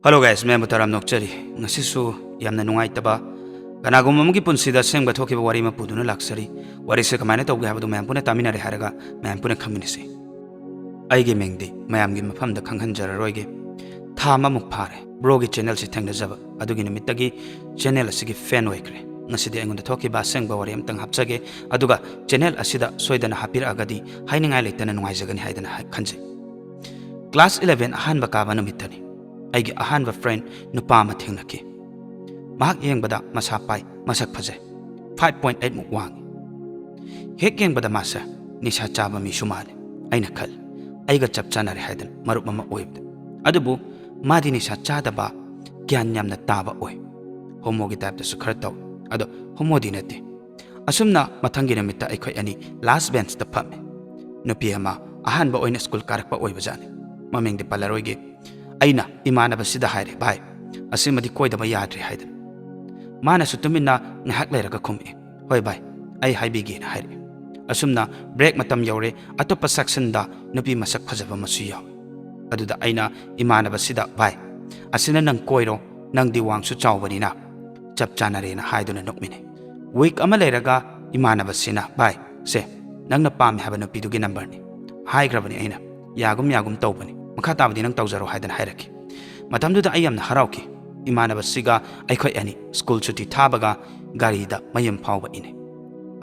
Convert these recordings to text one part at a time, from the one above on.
Hello guys, मैं बताराम नोक्चरी ngasisu yamna nungaitaba kanagum amgi punsida sengba thokiba wari ma puduna laksari wari se kamaina tawge habadu mayam puna tamina re haraga mayam puna khaminisi aige mengdi mayam gi mafam da khanghan jararoige thama muk phare bro gi channel si thangda jaba adugi nimitagi channel asigi fan oikre ngasidi engonda thokiba sengba wari amtang hapchage aduga channel asida soidana hapir agadi hainingai leitana nungai jagani haidana khanje class 11 ahanba kaba numitani aigi ahanba friend nupa ma thengnaki mahak yengbada masa pai masak phaje 5.8 muk wang hek yengbada masa nisha chaba mi sumale aina khal aiga chap chanare haidan marup mama oibda adubu madi nisha chada ba gyan yamna taba oi homo gi type da su khar taw ado homo di nate asumna mathangi namita aikhoi ani last bench da phame nupi ama ahanba oina school karakpa oiba jani mameng de palaroige aina imanaba sida haire bai asimadi koidaba yadri haidan mana sutumina ngahak leiraga khumi hoi bai ai haibigi na haire asumna break matam yaure atopa section da nupi masak phajaba masu yaw aduda aina imanaba sida bai asina nang koiro nang diwang su chawbani na chap chanare na haiduna nokmine week ama leiraga imanaba sina bai se nang na pam haba nupi dugi number ni hai grabani aina yagum tawbani makha tabdi nang tawzaro haidan hairaki matamduda ayamna harauki imanaba siga aikhoi ani school chuti thabaga gari da mayam phawba ine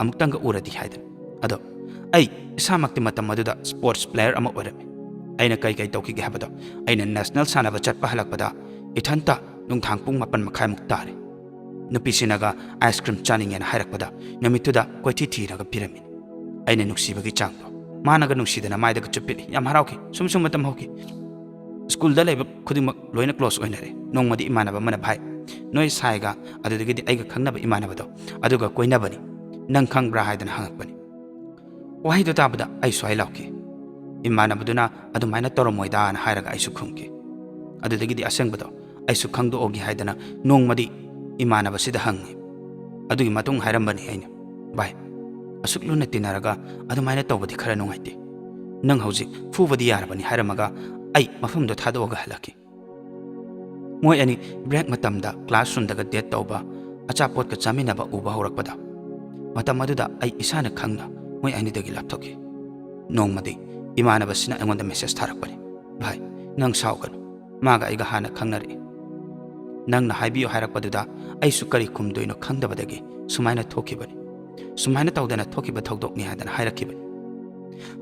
amuktanga uradi haidan ado ai isamakti matam maduda sports player ama orame aina kai tawki ge habado aina national sanaba chatpa halakpada ithanta nungthang pung mapan makhai muktare nupi sinaga ice cream chaning en hairakpada namituda koithi thiraga piramin aina nuksibagi changdo मानग नुसीदना माइदग चुपिली याम हराउकी सुम मतम होकी school दा लेब खुदिमक लोइना close ओइनरे नोंगमदि इमानब मन भाई नोय Saiga अदुदगिदि आइगा खंगनब इमानबदो अदुगा कोइनबनी नंग खंगब्रा हाइदना हंगकबनी वाहिदो ताबदा आइ सोइ लाउकी इमानबदुना अदुमाइना तोरमोइदा न हाइरगा आइसु खुंकी अदुदगिदि असंगबदो आइसु खंगदो ओगी हाइदना नोंगमदि इमानबसिदा हंगी अदुगी मतुंग हाइरमबनी आइना भाई असुक लुना तिनारगा अदुमाइना तौबदि खरा नुंगाइते नंग हौजि फुबदि यारबनि हारमगा आई मफमदो थादोगा हलकी मोय अनि ब्रेक मतमदा क्लासरूम दगा डेट तौबा अचापोट का चामिनबा उबा हौरकपदा मतम अदुदा आई इसाना खंगना मोय अनि दगी लापथोकी नोंगमदि इमानबसिना अंगोंदा मेसेज थारकपनि भाई नंग सावगन मागा आइगा हाना खंगनरे नंगना हाइबियो हारकपदुदा आइसु करि खुमदोइनो खंगदबदगी सुमाइना थोकीबनि सुमाइना तौदना थोकीबा थौदोकनि हादना हाइरकिबनि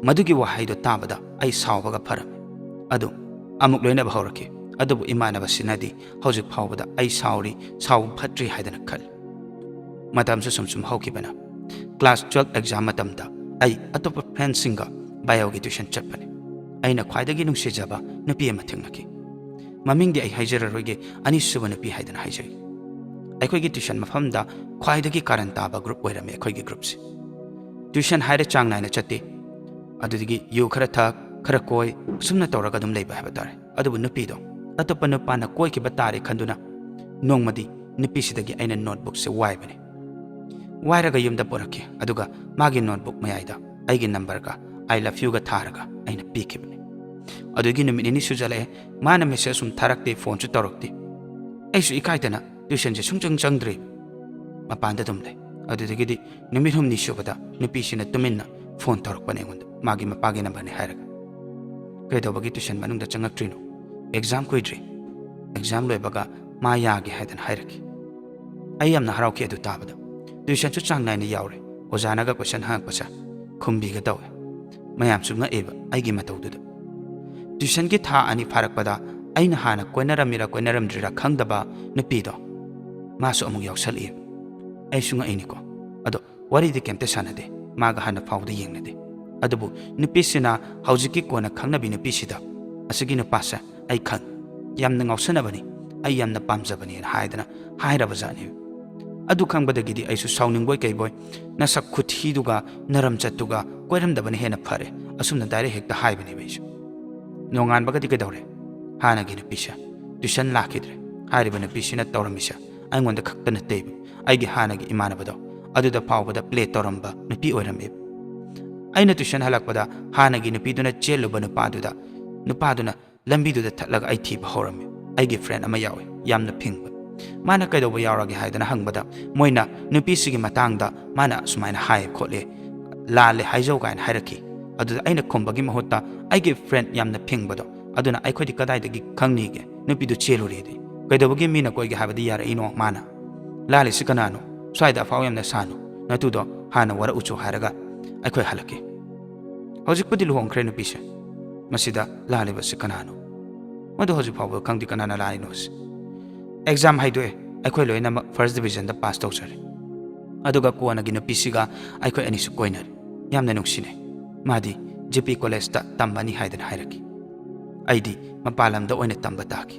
मदुगी वाहाइदो ताबदा आई सावबगा फरम अदु अमुक लोइनबा हौरकी अदुबु इमानबसिनादि हौजिक फावबदा आई सावरी साव फट्री हाइदना खल मतमसु सुम हौकीबना क्लास 12 एग्जाम मतमदा आई अतोप फ्रेंड्सिंगा बायोगी ट्यूशन चटपने आइना ख्वाइदगी नुंसिजबा नुपी अमा थेंगनकी ममिंगदि आई हाइजररोगे अनिसुबा नुपी हाइदना हाइजै अखोगी ट्यूशन मफमदा ख्वाइदगी कारण ताबा ग्रुप ओइरमे अखोगी ग्रुप से ट्यूशन हाइरे चांग नाइना चते अदुदगी यु खरा था खरा कोई सुमना तौरगा दुम लेबा हबा तारे अदुबु नुपीदो अतोप नुपाना कोई के बतारे खंदुना नोंगमदि नुपीसिदगी आइना नोटबुक से वाइबने वाइरगा युमदा पोरके अदुगा मागी नोटबुक मयाइदा आइगी नंबर का आई लव यू गा थारगा आइना पीकिबने अदुगी नुमिनि सुजले माना मेसेज सुम थारकते फोन सु तौरकते आइसु इकाइदना ट्यूशन से सुंचंग चंद्रे मपानदा दुमले अदुदगिदि नुमित हुमनि सुबदा नुपीसिना तुमिन्ना फोन तौरकपने गुंद मागी मपागे नंबरने हायरगा कइदोबगी ट्यूशन मनुंगदा चंगक्ट्रिनो एग्जाम कुइद्री एग्जाम लोइबगा मा यागे हायदन हायरकी आई यामना हराउकी अदु ताबदा ट्यूशन सु चांग नाइना यावरे ओजानागा क्वेश्चन हांगपसा खुंबीगा तौवे मयाम सुंगा एबा आइगी मतौदुदा ट्यूशन की था अनि फारकपदा आइना हाना कोइनरमद्रिरा खंगदबा नुपीदो मासु अमुक यावसली आई सुंगा आइनिको अदो वरीदि केमते सानदे मागा हाना फावदा येंगनदे अदबु नुपीसिना हौजिकी कोना खंगनबि नुपीसिदा असगी नुपासा आई खंग यामना ngawsanabani आई यामना पामजबनी हायदना हायरबजानी अदु खंगबदगिदि आइसु साउनिंगबोय कइबोय नसक खुथीदुगा नरम चतुगा कोइरमदबनी हेना फरे असुमना डायरेक्ट हेक्ता हायबनी बैसु नोंगानबगदि कदौरे हानागी नुपीसा ट्यूशन लाखिद्रे हारिबा नुपीसिना तौरमिसा आइंगोंदा खक्तना तेब आइगी हानागी इमानबदो अदुदा फावबदा प्ले तौरंबा नुपी ओइरमे आइना ट्यूशन हलकपदा हानागी नुपीदुना चेलुबा नुपादुना लंबीदुदा थटलगा आई थीबा हौरमे ꯑꯩꯒꯤ ꯐ꯭ꯔꯦꯟ ꯑꯃ ꯌꯥꯎꯏ ꯌꯥꯝꯅ ꯐꯤꯡꯕ ꯃꯥꯅ ꯀꯩꯗꯧꯕ ꯌꯥꯎꯔꯒꯦ ꯍꯥꯏꯗꯅ ꯍꯪꯕꯗ ꯃꯣꯏꯅ ꯅꯨꯄꯤꯁꯤꯒꯤ ꯃꯇꯥꯡꯗ ꯃꯥꯅ ꯁꯨꯃꯥꯏꯅ ꯍꯥꯏ ꯈꯣꯠꯂꯦ ꯂꯥꯜꯂꯦ ꯍꯥꯏꯖꯧ ꯀꯥꯏꯅ ꯍꯥꯏꯔꯛꯈꯤ ꯑꯗꯨꯗ ꯑꯩꯅ ꯈꯨꯝꯕꯒꯤ ꯃꯍꯨꯠꯇ ꯑꯩꯒꯤ ꯐ꯭ꯔꯦꯟ ꯌꯥꯝꯅ ꯐꯤꯡꯕꯗꯣ ꯑꯗꯨꯅ ꯑꯩꯈꯣꯏꯗꯤ ꯀꯗꯥꯏꯗꯒꯤ ꯈꯪꯅꯤꯒꯦ ꯅꯨꯄꯤꯗꯨ ꯆꯦꯜꯂꯨꯔꯦꯗꯤ ꯀꯩꯗꯧꯕꯒꯤ ꯃꯤꯅ ꯀꯣꯏꯒꯦ ꯍꯥꯏꯕꯗꯤ ꯌꯥꯔꯛꯏꯅꯣ ꯃꯥꯅ ꯂꯥꯜꯂꯤꯁꯤ ꯀꯅꯥꯅꯣ ꯁ꯭ꯋꯥꯏꯗ ꯑꯐꯥꯎ ꯌꯥꯝꯅ ꯁꯥꯅꯨ ꯅꯇꯨꯗꯣ ꯍꯥꯟꯅ ꯋꯥꯔꯛꯎꯆꯣ ꯍꯥꯏꯔꯒ ꯑꯩꯈꯣꯏ ꯍꯜꯂꯛꯈꯤ ꯍꯧꯖꯤꯛꯄꯨꯗꯤ ꯂꯨꯍꯣꯡꯈ꯭ꯔꯦ ꯅꯨꯄꯤꯁꯦ ꯃꯁꯤꯗ ꯂꯥꯜꯂꯤꯕꯁꯤ ꯀꯅꯥꯅꯣ ꯃꯗꯨ ꯍꯧꯖꯤꯛ ꯐꯥꯎꯕ ꯈꯪꯗꯦ ꯀꯅꯥꯅ ꯂꯥꯜꯂꯤꯅꯣꯁꯤ ꯑꯦꯛꯖꯥꯝ ꯍꯥꯏꯗꯣꯛꯑꯦ ꯑꯩꯈꯣꯏ ꯂꯣꯏꯅꯃꯛ ꯐꯥꯔꯁ ꯗꯤꯕꯤꯖꯟꯗ ꯄꯥꯁ ꯇꯧꯖꯔꯦ ꯑꯗꯨꯒ ꯀꯣꯟꯅꯒꯤ ꯅꯨꯄꯤꯁꯤꯒ ꯑꯩꯈꯣꯏ ꯑꯅꯤꯁꯨ ꯀꯣꯏꯅꯔꯦ ꯌꯥꯝꯅ ꯅꯨꯡꯁꯤꯅꯩ ꯃꯥꯗꯤ ꯖꯤꯄꯤ ꯀꯣꯂꯦꯖꯇ ꯇꯝꯕꯅꯤ ꯍꯥꯏꯗꯅ ꯍꯥꯏꯔꯛꯈꯤ ꯑꯩꯗꯤ ꯃꯄꯥꯟ ꯂꯝꯗ ꯑꯣꯏꯅ ꯇꯝꯕ ꯇꯥꯈꯤ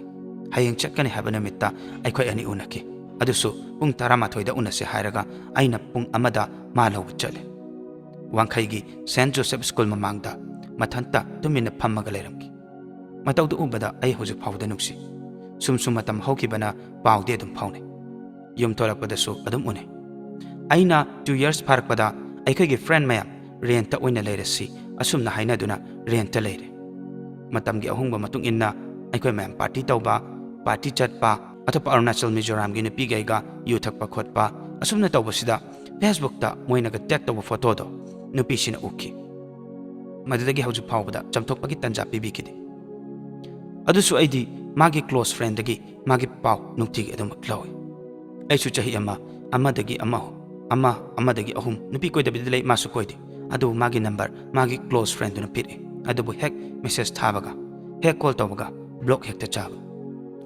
ꯍꯌꯦꯡ ꯆꯠꯀꯅꯤ ꯍꯥꯏꯕ ꯅꯨꯃꯤꯠꯇ ꯑꯩꯈꯣꯏ ꯑꯅꯤ ꯎꯅꯈꯤ ꯑꯗꯨꯁꯨ ꯄꯨꯡ 12ꯗ ꯎꯅꯁꯦ ꯍꯥꯏꯔꯒ ꯑꯩꯅ ꯄꯨꯡ 1ꯗ ꯃꯥ ꯂꯧꯕ ꯆꯠꯂꯦ ꯋꯥꯡꯈꯩꯒꯤ ꯁꯦꯟꯠ ꯖꯣꯁꯦꯞ ꯁ꯭ꯀꯨꯜ ꯃꯃꯥꯡꯗ ꯃꯊꯟꯇ ꯇꯨꯃꯤꯟꯅ ꯐꯝꯃꯒ ꯂꯩꯔꯝꯈꯤ ꯃꯇꯧꯗꯨ ꯎꯕꯗ ꯑꯩ ꯍꯧꯖꯤꯛ ꯐꯥꯎꯕꯗ ꯅꯨꯡꯁꯤ ꯁꯨꯝ ꯃꯇꯝ ꯍꯧꯈꯤꯕꯅ ꯄꯥꯎꯗꯤ ꯑꯗꯨꯝ ꯐꯥꯎꯅꯩ ꯌꯨꯝ ꯊꯣꯛꯂꯛꯄꯗꯁꯨ ꯑꯗꯨꯝ ꯎꯅꯩ ꯑꯩꯅ 2 years ꯐꯥꯔꯛꯄꯗ ꯑꯩꯈꯣꯏꯒꯤ ꯐ꯭ꯔꯦꯟ ꯃꯌꯥꯝ ꯔꯦꯟꯇ ꯑꯣꯏꯅ ꯂꯩꯔꯁꯤ ꯑꯁꯨꯝꯅ ꯍꯥꯏꯅꯗꯨꯅ ꯔꯦꯟꯇ ꯂꯩꯔꯦ ꯃꯇꯝꯒꯤ ꯑꯍꯣꯡꯕ ꯃꯇꯨꯡ ꯏꯟꯅ ꯑꯩꯈꯣꯏ ꯃꯌꯥꯝ ꯄꯥꯔꯇꯤ ꯇꯧꯕ ꯄꯥꯔꯇꯤ ꯆꯠꯄ ꯑꯇꯣꯞꯄ ꯑꯔꯨꯅꯥꯆꯜ ꯃꯤꯖꯣꯔꯥꯝꯒꯤ ꯅꯨꯄꯤꯒꯩꯒ ꯌꯨ ꯊꯛꯄ ꯈꯣꯠꯄ ꯑꯁꯨꯝꯅ ꯇꯧꯕꯁꯤꯗ ꯐꯦꯁꯕꯨꯛꯇ ꯃꯣꯏꯅꯒ ꯇꯦꯒ ꯇꯧꯕ ꯐꯣꯇꯣꯗꯣ ꯅꯨꯄꯤꯁꯤꯅ ꯎꯈꯤ ꯃꯗꯨꯗꯒꯤ ꯍꯧꯖꯤꯛ ꯐꯥꯎꯕꯗ ꯆꯝꯊꯣꯛꯄꯒꯤ ꯇꯟꯖꯥ ꯄꯤꯕꯤꯈꯤꯗꯦ ꯑꯗꯨꯁꯨ ꯑꯩꯗꯤ ꯃꯥꯒꯤ ꯀ꯭ꯂꯣꯁ ꯐ꯭ꯔꯦꯟꯗꯒꯤ ꯃꯥꯒꯤ ꯄꯥꯎ ꯅꯨꯡꯇꯤꯒꯤ ꯑꯗꯨꯃꯛ ꯂꯧꯏ ꯑꯩꯁꯨ ꯆꯍꯤ ꯑꯃꯗꯒꯤ ꯑꯍꯨꯝ ꯅꯨꯄꯤ ꯀꯣꯏꯗꯕꯤꯗ ꯂꯩ ꯃꯥꯁꯨ ꯀꯣꯏꯗꯦ ꯑꯗꯨꯕꯨ ꯃꯥꯒꯤ ꯅꯝꯕꯔ ꯃꯥꯒꯤ ꯀ꯭ꯂꯣꯁ ꯐ꯭ꯔꯦꯟꯗꯨꯅ ꯄꯤꯔꯛꯏ ꯑꯗꯨꯕꯨ ꯍꯦꯛ ꯃꯦꯁꯦꯖ ꯊꯥꯕꯒ ꯍꯦꯛ ꯀꯣꯜ ꯇꯧꯕꯒ ꯕ꯭ꯂꯣꯛ ꯍꯦꯛꯇ ꯆꯥꯕ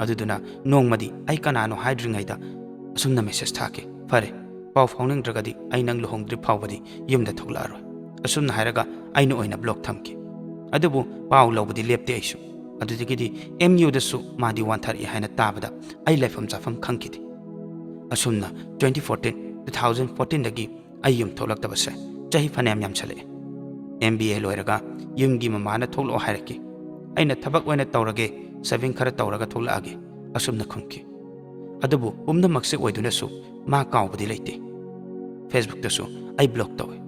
ꯑꯗꯨꯗꯨꯅ ꯅꯣꯡꯃꯗꯤ ꯑꯩ ꯀꯅꯥꯅꯣ ꯍꯥꯏꯗ꯭ꯔꯤꯉꯩꯗ ꯑꯁꯨꯝꯅ ꯃꯦꯁꯦꯖ ꯊꯥꯈꯤ ꯐꯔꯦ ꯄꯥꯎ ꯐꯥꯎꯅꯤꯡꯗ꯭ꯔꯒꯗꯤ ꯑꯩ ꯅꯪ ꯂꯨꯍꯣꯡꯗ꯭ꯔꯤ ꯐꯥꯎꯕꯗꯤ ꯌꯨꯝꯗ ꯊꯣꯛꯂꯛꯑꯔꯣꯏ ꯑꯁꯨꯝꯅ ꯍꯥꯏꯔꯒ ꯑꯩꯅ ꯑꯣꯏꯅ ꯕ꯭ꯂꯣꯛ ꯊꯝꯈꯤ ꯑꯗꯨꯕꯨ ꯄꯥꯎ ꯂꯧꯕꯗꯤ ꯂꯦꯞꯇꯦ ꯑꯩꯁꯨ ꯑꯗꯨꯗꯒꯤꯗꯤ MUꯗꯁꯨ ꯃꯥꯗꯤ ꯋꯥꯟꯊꯔꯛꯏ ꯍꯥꯏꯅ ꯇꯥꯕꯗ ꯑꯩ ꯂꯩꯐꯝ ꯆꯥꯐꯝ ꯈꯪꯈꯤꯗꯦ ꯑꯁꯨꯝꯅ 2014-2014ꯗꯒꯤ ꯑꯩ ꯌꯨꯝ ꯊꯣꯛꯂꯛꯇꯕꯁꯦ ꯆꯍꯤ ꯐꯅꯌꯥꯝ ꯌꯥꯝꯁꯜꯂꯛꯑꯦ MBA ꯂꯣꯏꯔꯒ ꯌꯨꯝꯒꯤ ꯃꯃꯥꯅ ꯊꯣꯛꯂꯛꯑꯣ ꯍꯥꯏꯔꯛꯈꯤ ꯑꯩꯅ ꯊꯕꯛ ꯑꯣꯏꯅ ꯇꯧꯔꯒꯦ ꯁꯦꯚꯤꯡ ꯈꯔ ꯇꯧꯔꯒ ꯊꯣꯛꯂꯛꯑꯒꯦ ꯑꯁꯨꯝꯅ ꯈꯨꯝꯈꯤ ꯑꯗꯨꯕꯨ ꯄꯨꯝꯅꯃꯛꯁꯦ ꯑꯣꯏꯗꯨꯅꯁꯨ ꯃꯥ ꯀꯥꯎꯕꯗꯤ ꯂꯩꯇꯦ ꯐꯦꯁꯕꯨꯛꯇꯁꯨ ꯑꯩ ꯕ꯭ꯂꯣꯛ ꯇꯧꯏ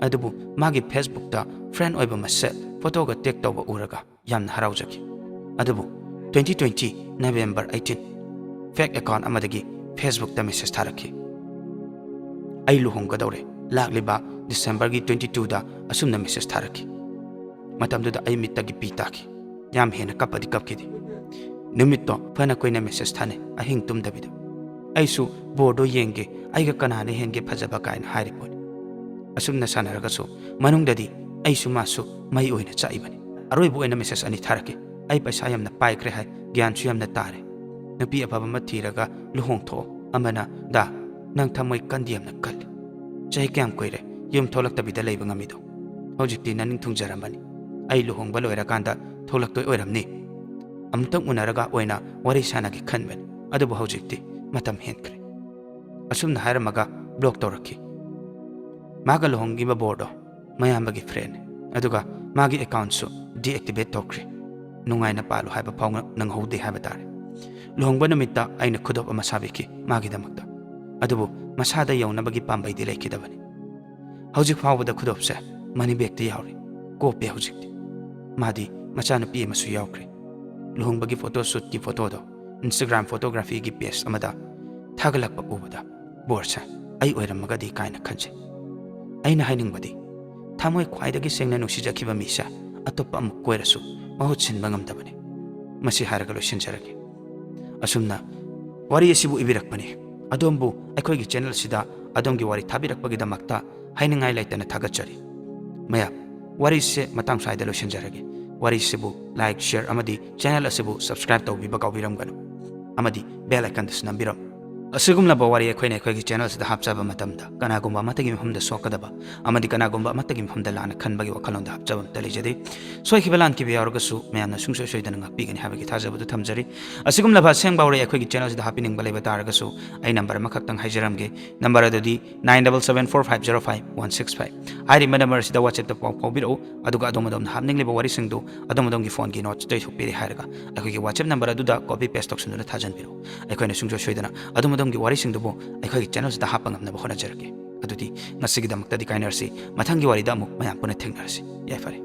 ꯑꯗꯨꯕꯨ ꯃꯥꯒꯤ ꯐꯦꯁꯕꯨꯛꯇ ꯐ꯭ꯔꯦꯟ ꯑꯣꯏꯕ ꯃꯁꯦ ꯐꯣꯇꯣꯒ ꯇꯦꯒ ꯇꯧꯕ ꯎꯔꯒ ꯌꯥꯝꯅ ꯍꯔꯥꯎꯖꯈꯤ ꯑꯗꯨꯕꯨ 2020 November 18 ꯐꯦꯛ ꯑꯦꯀꯥꯎꯟꯠ ꯑꯃꯗꯒꯤ ꯐꯦꯁꯕꯨꯛꯇ ꯃꯦꯁꯦꯖ ꯊꯥꯔꯛꯈꯤ ꯑꯩ ꯂꯨꯍꯣꯡꯒꯗꯧꯔꯦ ꯂꯥꯛꯂꯤꯕ ꯗꯤꯁꯦꯝꯕꯔꯒꯤ 22ꯗ ꯑꯁꯨꯝꯅ ꯃꯦꯁꯦꯖ ꯊꯥꯔꯛꯈꯤ ꯃꯇꯝꯗꯨꯗ ꯑꯩ ꯃꯤꯠꯇꯒꯤ ꯄꯤ ꯇꯥꯈꯤ ꯌꯥꯝ ꯍꯦꯟꯅ ꯀꯞꯄꯗꯤ ꯀꯞꯈꯤꯗꯦ ꯅꯨꯃꯤꯠꯇꯣ ꯐꯅ ꯀꯨꯏꯅ ꯃꯦꯁꯦꯖ ꯊꯥꯅꯩ ꯑꯍꯤꯡ ꯇꯨꯝꯗꯕꯤꯗ ꯑꯩꯁꯨ ꯕꯣꯔꯗꯣ ꯌꯦꯡꯒꯦ ꯑꯩꯒ ꯀꯅꯥꯅ ꯍꯦꯟꯒꯦ ꯐꯖꯕ ꯀꯥꯏꯅ ꯍꯥꯏꯔꯤꯄꯣꯠꯅꯤ ꯑꯁꯨꯝꯅ ꯁꯥꯟꯅꯔꯒꯁꯨ ꯃꯅꯨꯡꯗꯗꯤ ꯑꯩꯁꯨ ꯃꯥꯁꯨ ꯃꯩ ꯑꯣꯏꯅ ꯆꯥꯛꯏꯕꯅꯤ ꯑꯔꯣꯏꯕ ꯑꯣꯏꯅ ꯃꯦꯁꯦꯖ ꯑꯅꯤ ꯊꯥꯔꯛꯈꯤ ꯑꯩ ꯄꯩꯁꯥ ꯌꯥꯝꯅ ꯄꯥꯏꯈ꯭ꯔꯦ ꯍꯥꯏ ꯒ꯭ꯌꯥꯟꯁꯨ ꯌꯥꯝꯅ ꯇꯥꯔꯦ ꯅꯨꯄꯤ ꯑꯐꯕ ꯑꯃ ꯊꯤꯔꯒ ꯂꯨꯍꯣꯡꯊꯣꯛꯑꯣ ꯑꯃꯅ ꯗꯥ ꯅꯪ ꯊꯃꯣꯏ ꯀꯟꯗꯤ ꯌꯥꯝꯅ ꯀꯜꯂꯤ ꯆꯍꯤ ꯀꯌꯥꯝ ꯀꯨꯏꯔꯦ ꯌꯨꯝ ꯊꯣꯛꯂꯛꯇꯕꯤꯗ ꯂꯩꯕ ꯉꯝꯃꯤꯗꯣ ꯍꯧꯖꯤꯛꯇꯤ ꯅꯅꯤꯡ ꯊꯨꯡꯖꯔꯝꯕꯅꯤ ꯑꯩ ꯂꯨꯍꯣꯡꯕ ꯂꯣꯏꯔꯀꯥꯟꯗ ꯊꯣꯛꯂꯛꯇꯣꯏ ꯑꯣꯏꯔꯝꯅꯤ ꯑꯃꯨꯛꯇꯪ ꯎꯅꯔꯒ ꯑꯣꯏꯅ ꯋꯥꯔꯤ ꯁꯥꯟꯅꯒꯦ ꯈꯟꯕꯅꯤ ꯑꯗꯨꯕꯨ ꯍꯧꯖꯤꯛꯇꯤ ꯃꯇꯝ ꯍꯦꯟꯈ꯭ꯔꯦ ꯑꯁꯨꯝꯅ ꯍꯥꯏꯔꯝꯃꯒ ꯕ꯭ꯂꯣꯛ ꯇꯧꯔꯛꯈꯤ ꯃꯥꯒ ꯂꯨꯍꯣꯡꯈꯤꯕ ꯕꯣꯔꯗꯣ ꯃꯌꯥꯝꯕꯒꯤ ꯐ꯭ꯔꯦꯟꯅꯤ ꯑꯗꯨꯒ ꯃꯥꯒꯤ ꯑꯦꯀꯥꯎꯟꯠꯁꯨ ꯗꯤꯑꯦꯛꯇꯤꯚꯦꯠ ꯇꯧꯈ꯭ꯔꯦ ꯅꯨꯡꯉꯥꯏꯅ ꯄꯥꯜꯂꯨ ꯍꯥꯏꯕ ꯐꯥꯎ ꯅꯪꯍꯧꯗꯦ ꯍꯥꯏꯕ ꯇꯥꯔꯦ ꯂꯨꯍꯣꯡꯕ ꯅꯨꯃꯤꯠꯇ ꯑꯩꯅ ꯈꯨꯗꯣꯞ ꯑꯃ ꯁꯥꯕꯤꯈꯤ ꯃꯥꯒꯤꯗꯃꯛꯇ ꯑꯗꯨꯕꯨ ꯃꯁꯥꯗ ꯌꯧꯅꯕꯒꯤ ꯄꯥꯝꯕꯩꯗꯤ ꯂꯩꯈꯤꯗꯕꯅꯤ ꯍꯧꯖꯤꯛ ꯐꯥꯎꯕꯗ ꯈꯨꯗꯣꯞꯁꯦ ꯃꯅꯤ ꯕꯦꯒꯇ ꯌꯥꯎꯔꯤ ꯀꯣꯞꯄꯦ ꯍꯧꯖꯤꯛꯇꯤ ꯃꯥꯗꯤ ꯃꯆꯥꯅꯨꯄꯤ ꯑꯃꯁꯨ ꯌꯥꯎꯈ꯭ꯔꯦ ꯂꯨꯍꯣꯡꯕꯒꯤ ꯐꯣꯇꯣꯁꯨꯠꯀꯤ ꯐꯣꯇꯣꯗꯣ ꯏꯟꯁꯇꯥꯒ꯭ꯔꯥꯝ ꯐꯣꯇꯣꯒ꯭ꯔꯥꯐꯤꯒꯤ ꯄꯦꯖ ꯑꯃꯗ ꯊꯥꯒꯠꯂꯛꯄ ꯎꯕꯗ ꯕꯣꯔꯁꯦ ꯑꯩ ꯑꯣꯏꯔꯝꯃꯒꯗꯤ ꯀꯥꯏꯅ ꯈꯟꯖꯩ ꯑꯩꯅ ꯍꯥꯏꯅꯤꯡꯕꯗꯤ ꯊꯃꯣꯏ ꯈ꯭ꯋꯥꯏꯗꯒꯤ ꯁꯦꯡꯅ ꯅꯨꯡꯁꯤꯖꯈꯤꯕ ꯃꯤꯁꯦ ꯑꯇꯣꯞꯄ ꯑꯃꯨꯛ ꯀꯣꯏꯔꯁꯨ ꯃꯍꯨꯠ ꯁꯤꯟꯕ ꯉꯝꯗꯕꯅꯤ ꯃꯁꯤ ꯍꯥꯏꯔꯒ ꯂꯣꯏꯁꯤꯟꯖꯔꯒꯦ ꯑꯁꯨꯝꯅ ꯋꯥꯔꯤ ꯑꯁꯤꯕꯨ ꯏꯕꯤꯔꯛꯄꯅꯤ ꯑꯗꯣꯝꯕꯨ ꯑꯩꯈꯣꯏꯒꯤ ꯆꯦꯅꯦꯜꯁꯤꯗ ꯑꯗꯣꯝꯒꯤ ꯋꯥꯔꯤ ꯊꯥꯕꯤꯔꯛꯄꯒꯤꯗꯃꯛꯇ ꯍꯥꯏꯅꯤꯡꯉꯥꯏ ꯂꯩꯇꯅ ꯊꯥꯒꯠꯆꯔꯤ ꯃꯌꯥꯝ ꯋꯥꯔꯤꯁꯦ ꯃꯇꯥꯡ ꯁ꯭ꯋꯥꯏꯗ ꯂꯣꯏꯁꯤꯟꯖꯔꯒꯦ ꯋꯥꯔꯤꯁꯤꯕꯨ ꯂꯥꯏꯛ ꯁꯦꯌꯔ ꯑꯃꯗꯤ ꯆꯦꯅꯦꯜ ꯑꯁꯤꯕꯨ ꯁꯕꯁꯀ꯭ꯔꯥꯏꯕ ꯇꯧꯕꯤꯕ ꯀꯥꯎꯕꯤꯔꯝꯒꯅꯨ ꯑꯃꯗꯤ ꯕꯦꯜ ꯑꯥꯏꯀꯟꯗꯁꯨ ꯅꯝꯕꯤꯔꯝꯃꯨ ꯑꯁꯤꯒꯨꯝꯂꯕ ꯋꯥꯔꯤ ꯑꯩꯈꯣꯏꯅ ꯑꯩꯈꯣꯏꯒꯤ ꯆꯦꯅꯦꯜꯁꯤꯗ ꯍꯥꯞꯆꯕ ꯃꯇꯝꯗ ꯀꯅꯥꯒꯨꯝꯕ ꯑꯃꯠꯇꯒꯤ ꯃꯐꯝꯗ ꯁꯣꯛꯀꯗꯕ ꯑꯃꯗꯤ ꯀꯅꯥꯒꯨꯝꯕ ꯑꯃꯠꯇꯒꯤ ꯃꯐꯝꯗ ꯂꯥꯟꯅ ꯈꯟꯕꯒꯤ ꯋꯥꯈꯜꯂꯣꯟꯗ ꯍꯥꯞꯆꯕ ꯑꯃꯠꯇ ꯂꯩꯖꯗꯦ ꯁꯣꯏꯈꯤꯕ ꯂꯥꯟꯈꯤꯕ ꯌꯥꯎꯔꯒꯁꯨ ꯃꯌꯥꯝꯅ ꯁꯨꯡꯁꯣꯏ ꯁꯣꯏꯗꯅ ꯉꯥꯛꯄꯤꯒꯅꯤ ꯍꯥꯏꯕꯒꯤ ꯊꯥꯖꯕꯗꯨ ꯊꯝꯖꯔꯤ ꯑꯁꯤꯒꯨꯝꯂꯕ ꯑꯁꯦꯡꯕ ꯋꯥꯔꯤ ꯑꯩꯈꯣꯏꯒꯤ ꯆꯦꯅꯦꯜꯁꯤꯗ ꯍꯥꯞꯄꯤꯅꯤꯡꯕ ꯂꯩꯕ ꯇꯥꯔꯒꯁꯨ ꯑꯩ ꯅꯝꯕꯔ ꯑꯃꯈꯛꯇꯪ ꯍꯥꯏꯖꯔꯝꯒꯦ ꯅꯝꯕꯔ ꯑꯗꯨꯗꯤ 9774505165 ꯍꯥꯏꯔꯤꯕ ꯅꯝꯕꯔ ꯑꯁꯤꯗ WhatsAppꯇ ꯄꯥꯎ ꯐꯥꯎꯕꯤꯔꯛꯎ ꯑꯗꯨꯒ ꯑꯗꯣꯝꯗ ꯍꯥꯞꯅꯤꯡꯂꯤꯕ ꯋꯥꯔꯤꯁꯤꯡꯗꯨ ꯑꯗꯣꯝꯒꯤ ꯐꯣꯟꯒꯤ ꯅꯣꯠꯁꯇ ꯏꯊꯣꯛꯄꯤꯔꯦ ꯍꯥꯏꯔꯒ ꯑꯩꯈꯣꯏꯒꯤ WhatsApp ꯅꯝꯕꯔ ꯑꯗꯨꯗ ꯀꯣꯄꯤ ꯄꯦꯁ ꯇꯧꯁꯤꯟꯗꯨꯅ ꯊꯥꯖꯟꯕꯤꯔꯛꯎ ꯑꯩꯈꯣꯏꯅ ꯁꯨꯡꯁꯣꯏ ꯁꯣꯏꯗꯅ ꯑꯗꯣꯝꯒꯤ ꯋꯥꯔꯤꯁꯤꯡꯗꯨꯕꯨ ꯑꯩꯈꯣꯏꯒꯤ ꯆꯦꯅꯦꯜꯁꯤꯗ ꯍꯥꯞꯄ ꯉꯝꯅꯕ ꯍꯣꯠꯅꯖꯔꯒꯦ ꯑꯗꯨꯗꯤ ꯉꯁꯤꯒꯤꯗꯃꯛꯇꯗꯤ ꯀꯥꯏꯅꯔꯁꯤ ꯃꯊꯪꯒꯤ ꯋꯥꯔꯤꯗ ꯑꯃꯨꯛ ꯃꯌꯥꯝ ꯄꯨꯟꯅ ꯊꯦꯡꯅꯔꯁꯤ ꯌꯥꯏꯐꯔꯦ